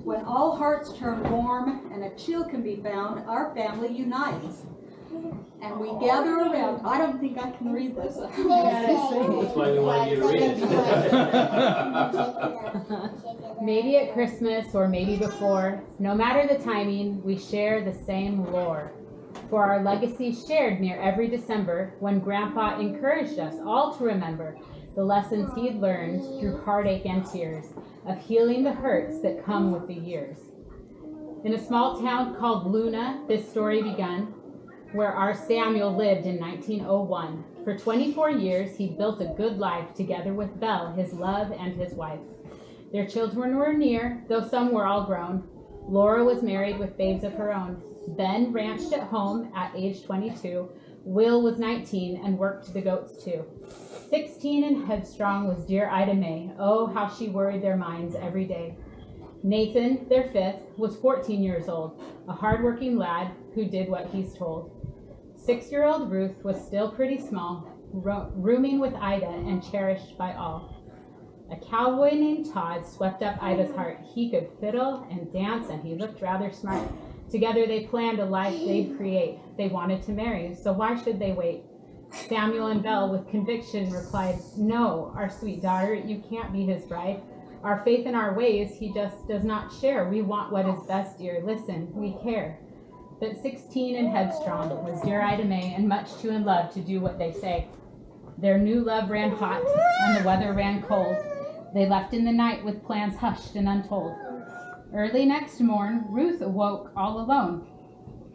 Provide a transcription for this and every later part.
When all hearts turn warm and a chill can be found, our family unites. And we gather around. I don't think I can read this. That's why we want you to read it. Maybe at Christmas or maybe before, no matter the timing, we share the same lore. For our legacy shared near every December, when Grandpa encouraged us all to remember the lessons he'd learned through heartache and tears, of healing the hurts that come with the years. In a small town called Luna, this story begun, where our Samuel lived in 1901. For 24 years, he built a good life together with Belle, his love, and his wife. Their children were near, though some were all grown. Laura was married with babes of her own. Ben ranched at home at age 22. Will was 19 and worked the goats too. 16 and headstrong was dear Ida May. Oh, how she worried their minds every day. Nathan, their fifth, was 14 years old, a hard-working lad who did what he's told. 6-year-old Ruth was still pretty small, rooming with Ida and cherished by all. A cowboy named Todd swept up Ida's heart. He could fiddle and dance, and he looked rather smart. Together they planned a life they'd create. They wanted to marry, so why should they wait? Samuel and Belle, with conviction, replied, "No, our sweet daughter, you can't be his bride. Our faith and our ways he just does not share. We want what is best, dear. Listen, we care." But 16 and headstrong was dear Ida May, and much too in love to do what they say. Their new love ran hot, and the weather ran cold. They left in the night with plans hushed and untold. Early next morn, Ruth awoke all alone.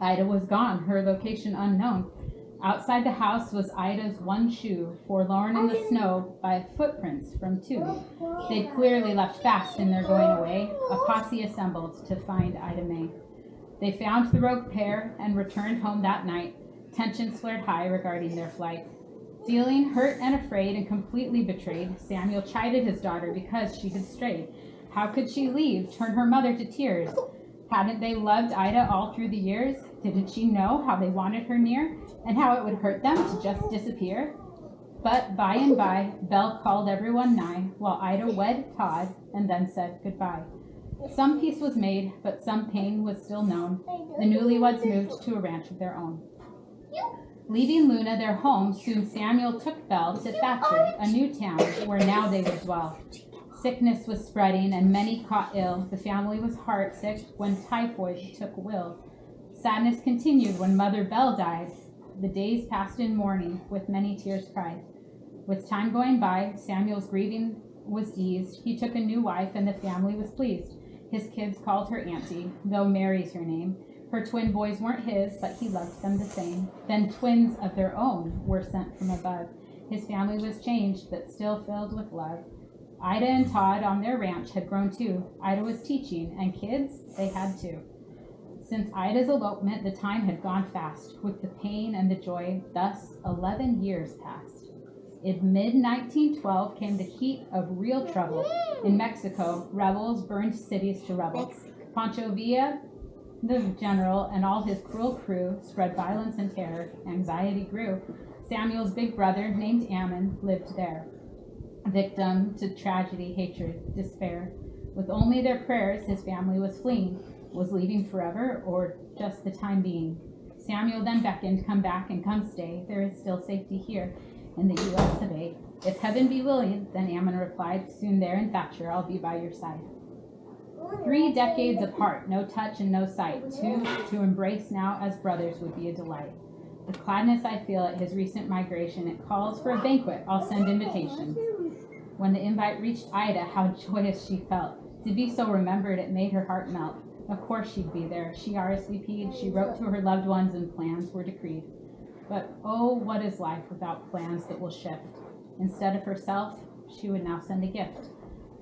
Ida was gone, her location unknown. Outside the house was Ida's one shoe, forlorn in the snow by footprints from two. They'd clearly left fast in their going away. A posse assembled to find Ida May. They found the rogue pair and returned home that night. Tensions flared high regarding their flight. Feeling hurt and afraid and completely betrayed, Samuel chided his daughter because she had strayed. How could she leave, turn her mother to tears? Hadn't they loved Ida all through the years? Didn't she know how they wanted her near, and how it would hurt them to just disappear? But by and by, Belle called everyone nigh, while Ida wed Todd and then said goodbye. Some peace was made, but some pain was still known. The newlyweds moved to a ranch of their own. Leaving Luna, their home, soon Samuel took Belle to Thatcher, a new town where now they would dwell. Sickness was spreading, and many caught ill. The family was heartsick when typhoid took Will. Sadness continued when Mother Belle died. The days passed in mourning, with many tears cried. With time going by, Samuel's grieving was eased. He took a new wife, and the family was pleased. His kids called her Auntie, though Mary's her name. Her twin boys weren't his, but he loved them the same. Then twins of their own were sent from above. His family was changed, but still filled with love. Ida and Todd on their ranch had grown too. Ida was teaching, and kids, they had too. Since Ida's elopement, the time had gone fast. With the pain and the joy, thus 11 years passed. In mid-1912 came the heat of real trouble. In Mexico, rebels burned cities to rubble. Pancho Villa, the general, and all his cruel crew spread violence and terror. Anxiety grew. Samuel's big brother, named Ammon, lived there. Victim to tragedy, hatred, despair. With only their prayers, his family was fleeing. Was leaving forever, or just the time being? Samuel then beckoned, "Come back and come stay. There is still safety here in the U.S. of A. If heaven be willing," then Ammon replied, "soon there in Thatcher I'll be by your side." 3 decades apart, no touch and no sight. To embrace now as brothers would be a delight. The gladness I feel at his recent migration, it calls for a banquet. I'll send invitations. When the invite reached Ida, how joyous she felt. To be so remembered, it made her heart melt. Of course she'd be there. She RSVP'd, she wrote to her loved ones, and plans were decreed. But oh, what is life without plans that will shift? Instead of herself, she would now send a gift.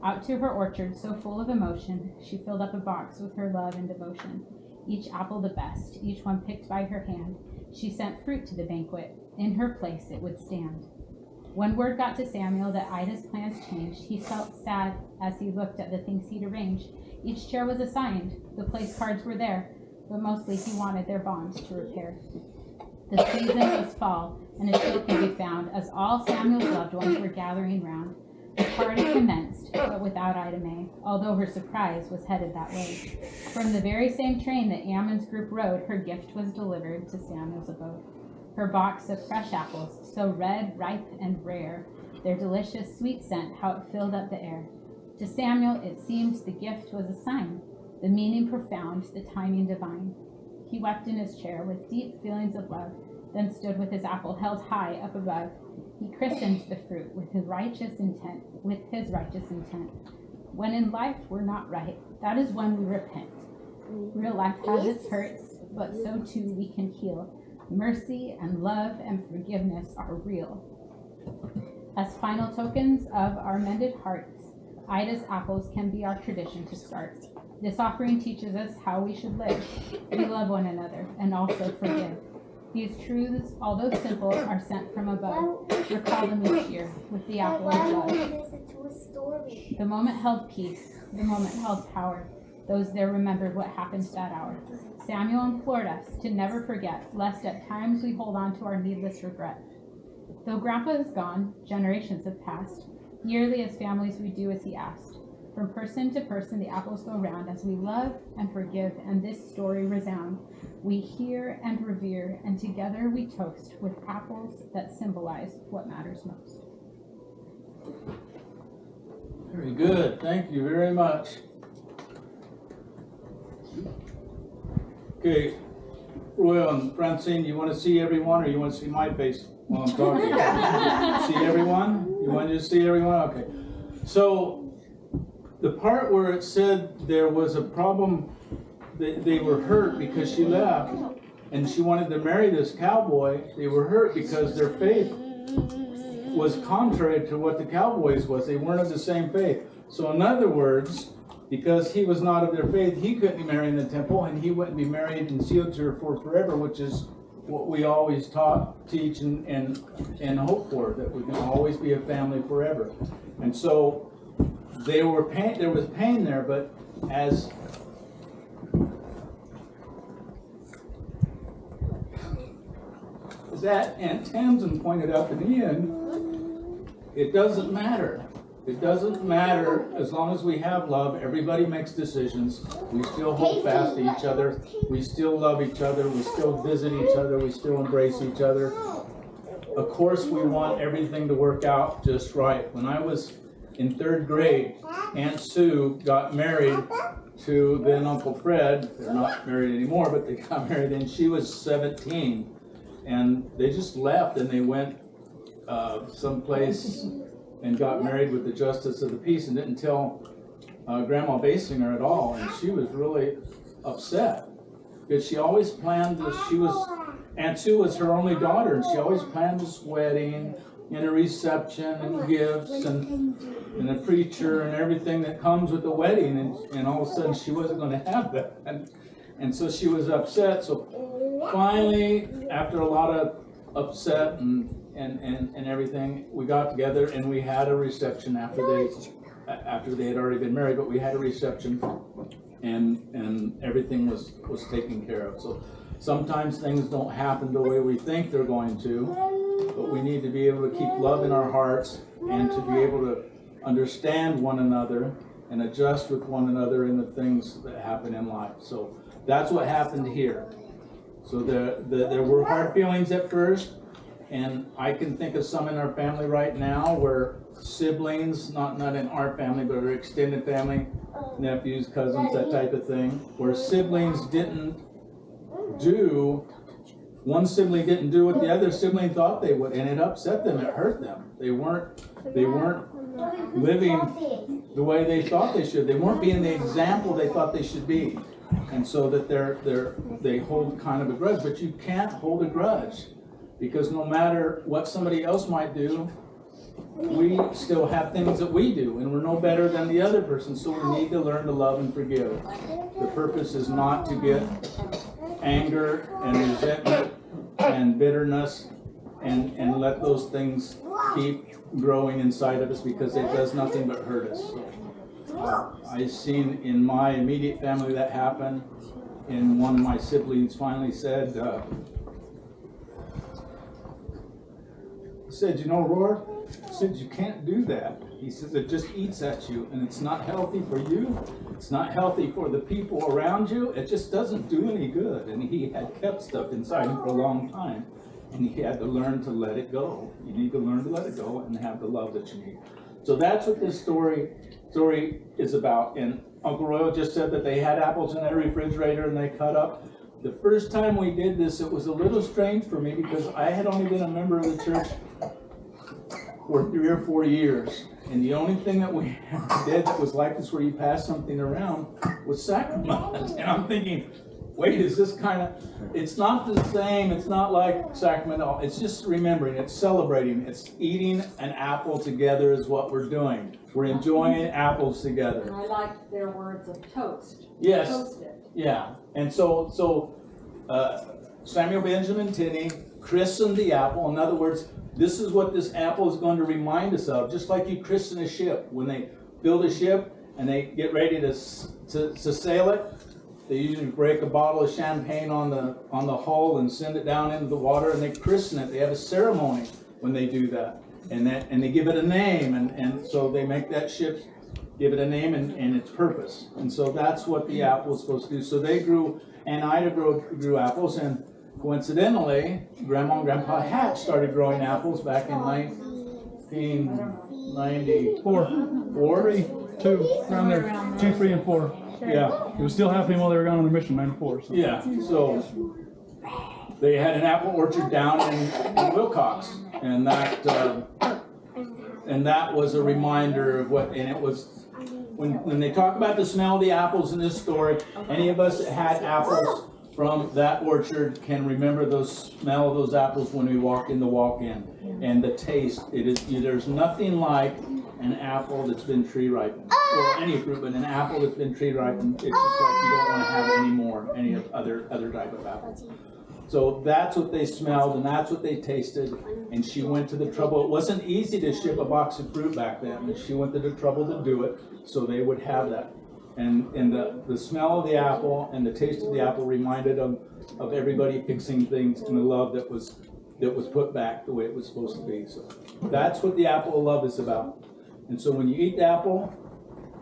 Out to her orchard, so full of emotion, she filled up a box with her love and devotion. Each apple the best, each one picked by her hand. She sent fruit to the banquet. In her place it would stand. When word got to Samuel that Ida's plans changed, he felt sad as he looked at the things he'd arranged. Each chair was assigned, the place cards were there, but mostly he wanted their bonds to repair. The season was fall, and a chill could be found as all Samuel's loved ones were gathering round. The party commenced, but without Ida May, although her surprise was headed that way. From the very same train that Ammon's group rode, her gift was delivered to Samuel's abode. Her box of fresh apples, so red, ripe, and rare, their delicious, sweet scent, how it filled up the air. To Samuel, it seemed the gift was a sign, the meaning profound, the timing divine. He wept in his chair with deep feelings of love, then stood with his apple held high up above. He christened the fruit with his righteous intent, When in life we're not right, that is when we repent. Real life has its hurts, but so too we can heal. Mercy and love and forgiveness are real. As final tokens of our mended hearts, Ida's apples can be our tradition to start. This offering teaches us how we should live. We love one another and also forgive. These truths, although simple, are sent from above. Recall them each year with the apple of love. The moment held peace. The moment held power. Those there remembered what happened that hour. Samuel implored us to never forget, lest at times we hold on to our needless regret. Though Grandpa is gone, generations have passed. Yearly as families we do as he asked. From person to person the apples go round as we love and forgive and this story resound. We hear and revere and together we toast with apples that symbolize what matters most. Very good. Thank you very much. Okay, Royal and Francine, you want to see everyone or you want to see my face while I'm talking? See everyone? You want to see everyone? Okay. So the part where it said there was a problem, they were hurt because she left and she wanted to marry this cowboy. They were hurt because their faith was contrary to what the cowboys was. They weren't of the same faith. So in other words, because he was not of their faith, he couldn't be married in the temple, and he wouldn't be married and sealed to her for forever, which is what we always teach, and hope for, that we can always be a family forever. And so there was pain there, but as that Aunt Tamsin pointed out in the end, it doesn't matter. It doesn't matter as long as we have love. Everybody makes decisions. We still hold fast to each other. We still love each other. We still visit each other. We still embrace each other. Of course, we want everything to work out just right. When I was in 3rd grade, Aunt Sue got married to then Uncle Fred. They're not married anymore, but they got married, and she was 17. And they just left and they went someplace and got married with the Justice of the Peace and didn't tell Grandma Baysinger at all. And she was really upset because she always planned this. Aunt Sue was her only daughter, and she always planned this wedding and a reception and gifts and a preacher and everything that comes with the wedding. And all of a sudden she wasn't going to have that. And so she was upset. So finally, after a lot of upset and everything, we got together and we had a reception after they had already been married, but we had a reception and everything was taken care of. So sometimes things don't happen the way we think they're going to, but we need to be able to keep love in our hearts and to be able to understand one another and adjust with one another in the things that happen in life. So that's what happened here. So there were hard feelings at first, and I can think of some in our family right now where siblings, not in our family, but our extended family, nephews, cousins, that type of thing, where siblings didn't do, one sibling didn't do what the other sibling thought they would, and it upset them, it hurt them. They weren't living the way they thought they should. They weren't being the example they thought they should be. And so that they hold kind of a grudge, but you can't hold a grudge. Because no matter what somebody else might do, we still have things that we do, and we're no better than the other person, so we need to learn to love and forgive. The purpose is not to get anger and resentment and bitterness and let those things keep growing inside of us, because it does nothing but hurt us. So, I've seen in my immediate family that happen, and one of my siblings finally said, you know, Roar, He said, you can't do that. He says, it just eats at you, and it's not healthy for you. It's not healthy for the people around you. It just doesn't do any good. And he had kept stuff inside him for a long time, and he had to learn to let it go. You need to learn to let it go and have the love that you need. So that's what this story is about. And Uncle Royal just said that they had apples in their refrigerator and they cut up. The first time we did this, it was a little strange for me because I had only been a member of the church for 3 or 4 years. And the only thing that we did that was like this, where you pass something around, was sacrament. And I'm thinking, wait, is this kind of, it's not the same, it's not like sacrament at all. It's just remembering, it's celebrating, it's eating an apple together is what we're doing. We're enjoying apples together. And I liked their words of toast. Yes. Toast it. Yeah, and so Samuel Benjamin Tinney christened the apple. In other words, this is what this apple is going to remind us of. Just like you christen a ship. When they build a ship and they get ready to sail it, they usually break a bottle of champagne on the hull and send it down into the water, and they christen it. They have a ceremony when they do that, and they give it a name, and so they make that ship, give it a name and its purpose. And so that's what the apple is supposed to do. So they grew, and Ida grew apples, and coincidentally, Grandma and Grandpa Hatch started growing apples back in 1994. 3, 2, around there. 2, 3, and 4. Yeah. It was still happening while they were gone on the mission, 94. So. Yeah. So they had an apple orchard down in Wilcox, and that was a reminder of what. And it was when they talk about the smell of the apples in this story. Any of us that had apples from that orchard can remember the smell of those apples when we walk in the walk-in, and the taste. There's nothing like an apple that's been tree ripened, or any fruit, but an apple that's been tree ripened. It's just like you don't want to have any more, any other type of apple. So that's what they smelled, and that's what they tasted. And she went to the trouble. It wasn't easy to ship a box of fruit back then, but she went to the trouble to do it, so they would have that. And the smell of the apple and the taste of the apple reminded them of everybody fixing things and the love that was put back the way it was supposed to be. So that's what the apple of love is about. And so when you eat the apple,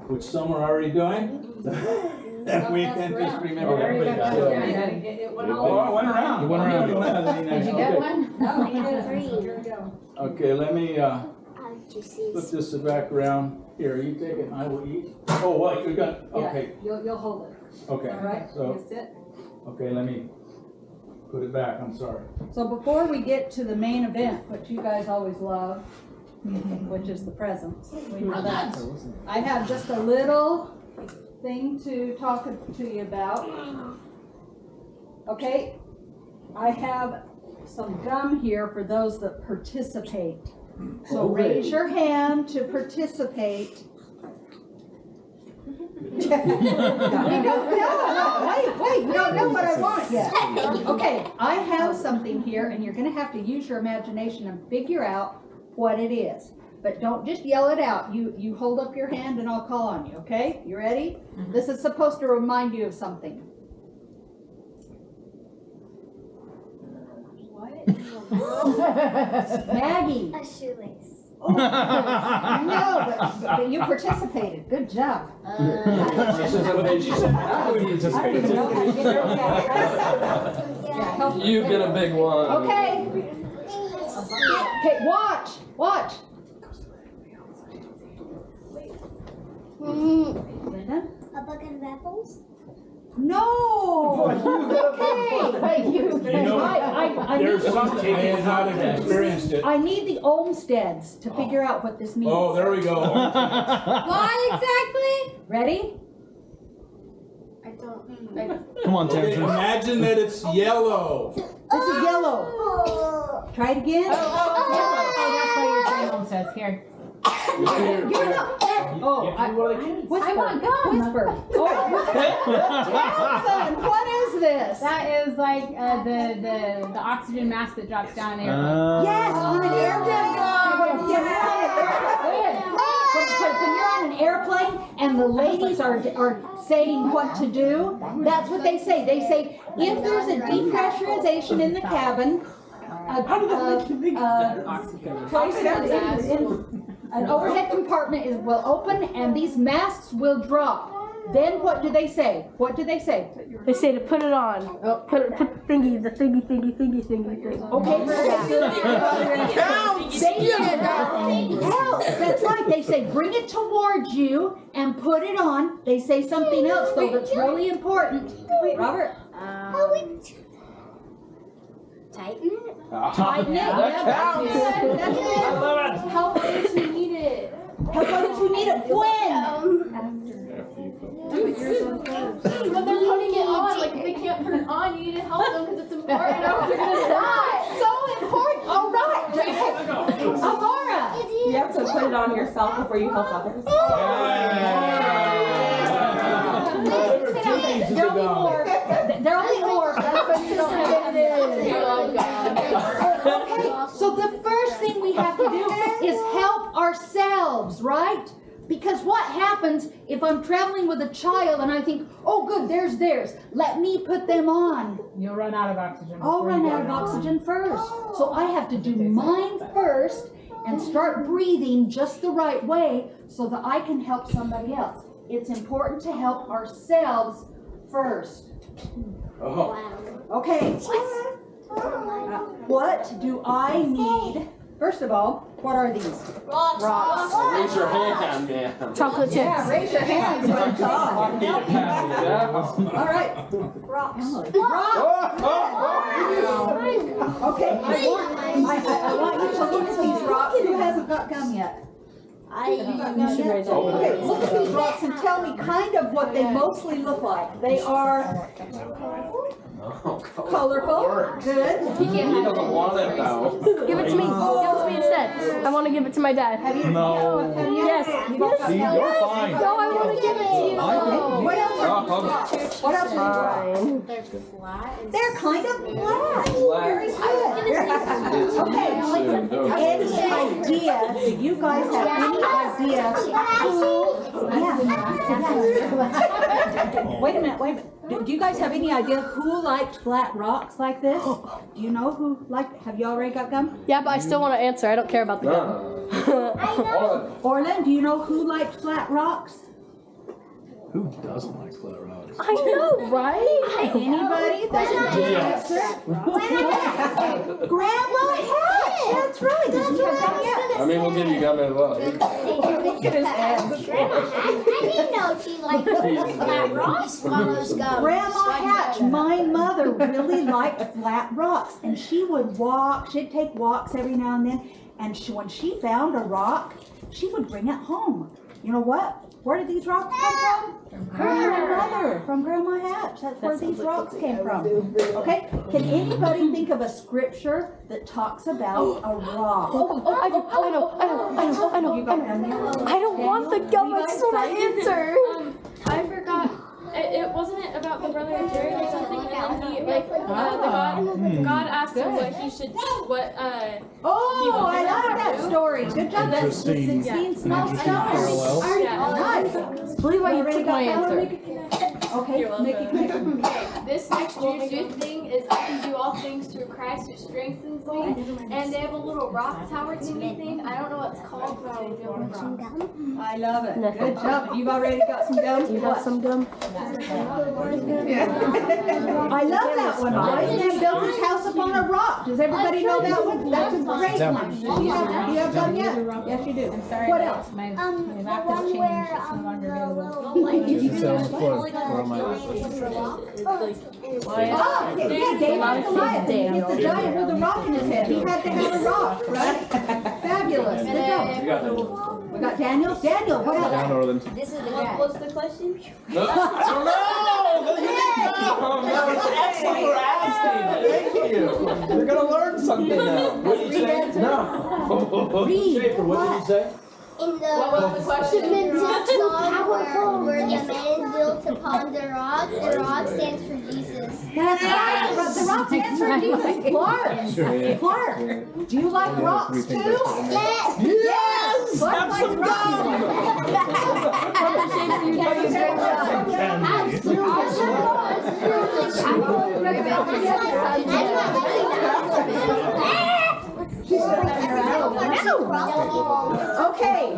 which some are already doing, then we can just remember that. It went Oh, I went around. It went around. Did you get one? No, he did. Here we go. Okay, let me put this back around. Here, you take it and I will eat. Oh, what, you're gonna, okay, Yeah, you'll hold it. okay. All right, So, that's it. okay, let me put it back, I'm sorry. So before we get to the main event, which you guys always love, which is the presents, we know that. I have just a little thing to talk to you about. Okay, I have some gum here for those that participate. So raise your hand to participate. Wait, you don't know what I want yet. Okay, I have something here, and you're gonna have to use your imagination and figure out what it is. But don't just yell it out. You hold up your hand and I'll call on you, okay? You ready? Mm-hmm. This is supposed to remind you of something. Maggie. A shoelace. Oh, no, but you participated. Good job. She said, I would participate. You get a big one. Okay. Okay, watch. Linda? A bucket of apples. No. Okay. Wait, You know, I there's need something I have not experienced it. I need the Olmsteads to figure out what this means. Oh, there we go. What exactly? Ready? I don't. Come on, Okay, Tamsin. imagine that it's yellow. This is yellow. Try it again. Oh, that's why your grandma says here. You're not. Oh, whisper. I want gum. Whisper. Oh, Tamsin, what is this? That is like the oxygen mask that drops down there. Yes, on an airplane. When you're on an airplane and the ladies are saying what to do, that's what they say. They say, if there's a depressurization in the cabin, place an overhead compartment will open and these masks will drop. Then what do they say? What do they say? They say to put it on. Put thingy, the thingy. Okay, very good. That's right. They say bring it towards you and put it on. They say something else though that's really important. Robert? Tighten it? Tighten it. That counts. That's it. I love it. How far does he need it? How far did you need it? When? When they're putting it on, like if they can't put it on, you need to help them because it's important or they're gonna die. So important. All right. Amara. You have to put it on yourself before you help others. There'll be more. There'll be more. Okay, so the first thing we have to do is help ourselves, right? Because what happens if I'm traveling with a child and I think, oh good, there's theirs. Let me put them on. You'll run out of oxygen. I'll run out of oxygen first. So I have to do mine first and start breathing just the right way so that I can help somebody else. It's important to help ourselves first. Oh. Okay. What do I need? First of all, what are these? Rocks. Raise your hand, man. Chocolate chips. Yeah, raise your hands. Good job. I need to pass it down. All right. Rocks. Okay, I want you to look at these rocks. Who hasn't got gum yet? You should raise it. Okay, look at these rocks and tell me kind of what they mostly look like. They are colorful. Good. He doesn't want it though. Give it to me. Give it to me instead. I want to give it to my dad. Have you? No. Yes. See, you're fine. No, I want to give it to you. What else are these rocks? What else are these rocks? They're flat. They're kind of flat. Very good. Okay. Any idea? Do you guys have any idea who? Yeah. Wait a minute. Do you guys have any idea who liked flat rocks like this? Do you know who liked? Have you already got gum? Yeah, but I still want to answer. I don't care about the gun. Orlin, do you know who liked flat rocks? Who doesn't like flat rocks? I know, right? Anybody? That's a good answer. Grandma Hatch. That's right. Did you have gum yet? I mean, we'll give you gum as well. Look at his head. I didn't know she liked flat rocks. Swallows gum. Grandma Hatch, my mother really liked flat rocks, and she would walk. She'd take walks every now and then, and when she found a rock, she would bring it home. You know what? Where did these rocks come from? From her mother, from Grandma Hatch. That's where these rocks came from. Okay? Can anybody think of a scripture that talks about a rock? I know. I don't want the gum. I just want to answer. I forgot. It wasn't it about the brother of Jared or something, and then he God asked him what he should Oh, I love that story. Good job. That's the 16 small stars. Nice. Believe I took my answer. Okay, make it quick. This next Jude thing is I can do all things through Christ who strengthens me, and they have a little rock tower thingy thing. I don't know what it's called, but I'll do it. I love it. Good job. You've already got some gum? You have some gum? I love that one. Baysinger built his house upon a rock. Does everybody know that one? That's a great one. Do you have gum yet? Yes, you do. I'm sorry. What else? My The map has one changed. where It's no longer the available. little It sounds fun. Where am I? Oh, yeah, David Goliath. He hit the giant with a rock in his head. He had to have a rock, right? Fabulous. Good job. We got Daniel. Daniel, what else? Down Orland. This is the guy. What's the question? No, I don't know. That was excellent for asking. Thank you. You're gonna learn something now. What did you say? No. Schaefer, what did you say? In the dimension song where the man built upon the rock stands for Jesus. That's right. The rock stands for Jesus. Clark. Clark. Do you like rocks too? Yes! Yes! Clark likes rocks. Okay,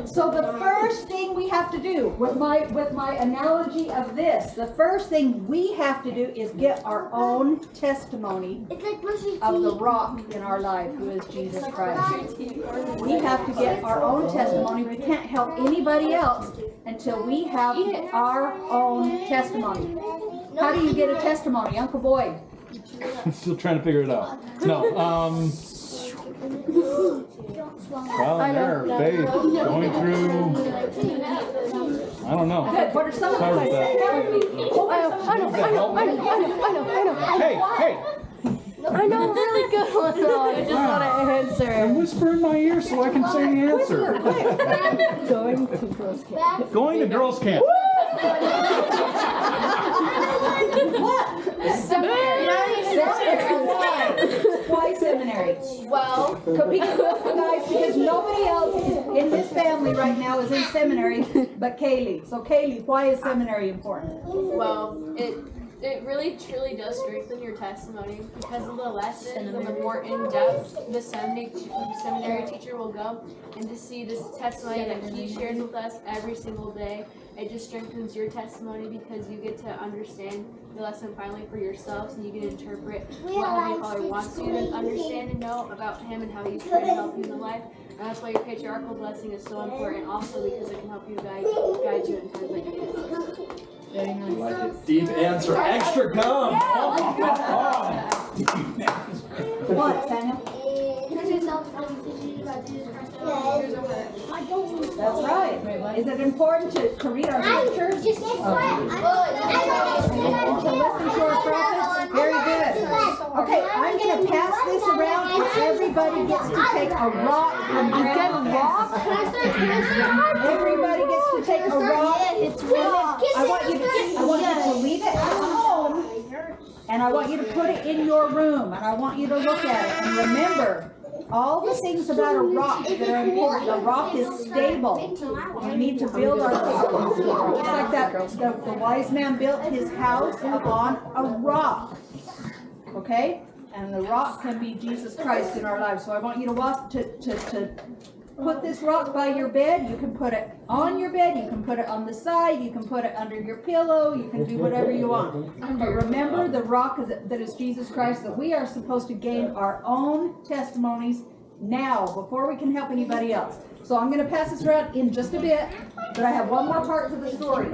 so the first thing we have to do with my analogy of this, the first thing we have to do is get our own testimony of the rock in our life, who is Jesus Christ. We have to get our own testimony. We can't help anybody else until we have our own testimony. How do you get a testimony, Uncle Boyd? I'm still trying to figure it out. No, trial and error, faith, going through, I don't know. Good. What are some of the Sorry about Hey, I know a really good one though. I just want to answer. whisper in my ear so I can say the answer. Going to girls' camp. Going to girls' camp. Why seminary? Well, Because nobody else in this family right now is in seminary but Kaylee. So Kaylee, why is seminary important? it really truly does strengthen your testimony because of the lessons and the more in-depth the seminary teacher will go, and to see this testimony that he shares with us every single day, it just strengthens your testimony because you get to understand the lesson finally for yourselves, and you can interpret what Heavenly Father wants you to understand and know about Him and how He's trying to help you in life. And that's why your patriarchal blessing is so important, also because it can help you guide you in times like this. Very nice. Like it. Deep answer. Extra gum. What, Samuel? That's right. Is it important to read our scriptures? To listen to our prophets? Very good. Okay, I'm going to pass this around and everybody gets to take a rock from Grandma. Everybody gets to take a rock. I want you to leave it at home, and I want you to put it in your room, and I want you to look at it and remember all the things about a rock that are important. A rock is stable. We need to build our rock. Just like that, the wise man built his house upon a rock. Okay? And the rock can be Jesus Christ in our lives. So I want you to put this rock by your bed. You can put it on your bed. You can put it on the side. You can put it under your pillow. You can do whatever you want. But remember, the rock that is Jesus Christ, that we are supposed to gain our own testimonies now before we can help anybody else. So I'm going to pass this around in just a bit, but I have one more part to the story.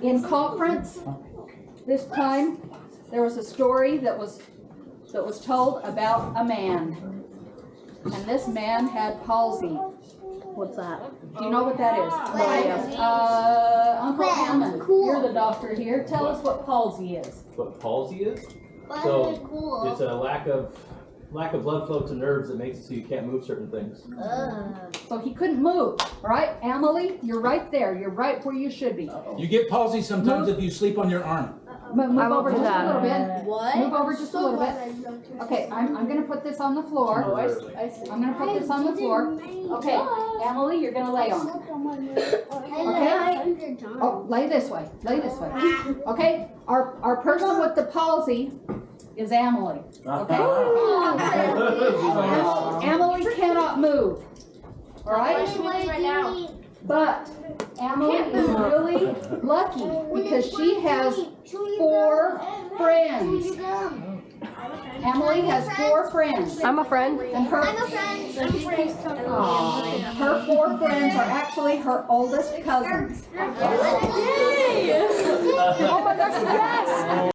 In conference this time, there was a story that was told about a man. And this man had palsy. What's that? Do you know what that is? Uncle Hammond, you're the doctor here. Tell us what palsy is. What palsy is? So it's a lack of blood flow to nerves that makes it so you can't move certain things. So he couldn't move, right? Emily, you're right there. You're right where you should be. You get palsy sometimes if you sleep on your arm. Move over just a little bit. What? Move over just a little bit. Okay, I'm going to put this on the floor. Oh, I see. I'm going to put this on the floor. Okay, Emily, you're going to lay on it. Okay? Oh, lay this way. Lay this way. Okay? Our person with the palsy is Emily. Okay? Emily cannot move. All right? Right now. But Emily is really lucky because she has 4 friends. Emily has 4 friends. I'm a friend. And her 4 friends are actually her oldest cousins. Oh my gosh, yes!